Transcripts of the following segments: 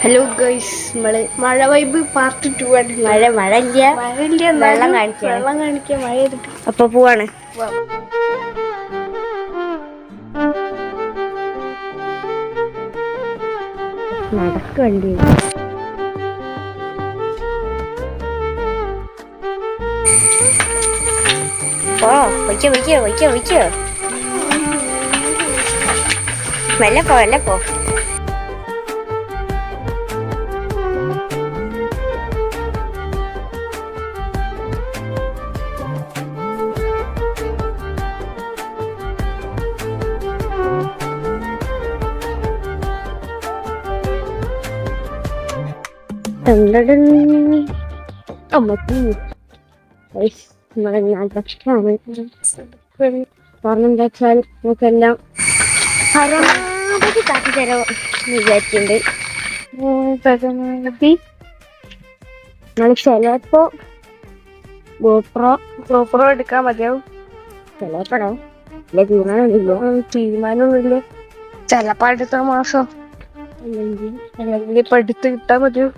Hello guys, നമ്മള് മഴ vibe part 2 ആണ്. മഴയില്ല വെള്ളം കാണിക്കാൻ മഴ ചെയ്തിട്ട് അപ്പൊ പോവാണ്. നടക്കണ്ടി വയ്ക്കോ വെല്ല പോ പറഞ്ഞെന്താ വെച്ചാൽ നമുക്കെല്ലാം പരമാവധി കാട്ടി തരാം വിചാരിക്കുന്നുണ്ട്. ചിലപ്പോ ഗോപ്രോ എടുക്കാൻ മതിയാവും. ചിലപ്പോഴോ ഇല്ല തീരുമാനമൊന്നുമില്ല. ചിലപ്പോ അടുത്ത മാസം അല്ലെങ്കിൽ ഇപ്പൊ എടുത്ത് കിട്ടാൻ മതിയോ.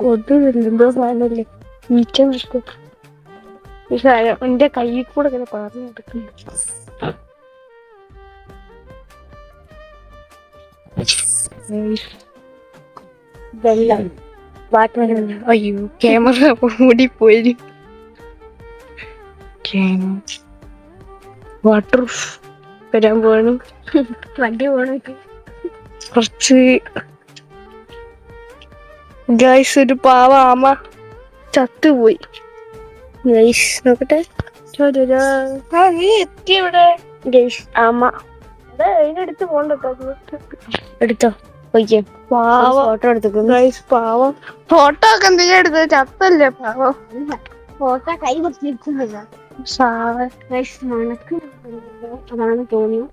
കൊതുണ്ടോ സാധനല്ലേ നീക്കം നിൽക്കും. ഈ സാധനം എന്റെ കയ്യിൽ കൂടെ ഇങ്ങനെ പറഞ്ഞു എടുക്കുന്നു. അയ്യോ, ക്യാമറ ഓടിപ്പോയി. വാട്ടർ വരാൻ പോവാണ്. വണ്ടി പോണ കുറച്ച് ഗൈസ്, ഒരു പാവ ആമ ചത്തുപോയി. ഗൈസ് നോക്കട്ടെ. നീ എത്തിവിടെ ഗൈസ്. ആമ അതിനടുത്ത് പോണ്ടോ? എടുത്തോ ഫോട്ടോ എടുത്തു. ഗൈസ് പാവം. ഫോട്ടോ ഒക്കെ എന്തെങ്കിലും എടുത്തത്? ചത്തല്ലേ പാവം. ഫോട്ടോ കൈ കുറച്ചിരിക്കുന്നില്ല. അതാണ് തോന്നിയോ.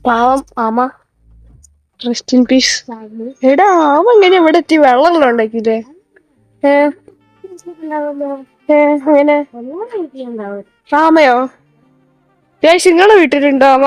പാവം ആമ. Rest in peace. എടാ, ആമ എങ്ങനെ ഇവിടെ എത്തി? വെള്ളമെല്ലാം ഉണ്ടാക്കിയില്ലേ? അങ്ങനെ ആമയോ? ഗൈസ്, നിങ്ങളെ വീട്ടിലുണ്ടോ ആമ?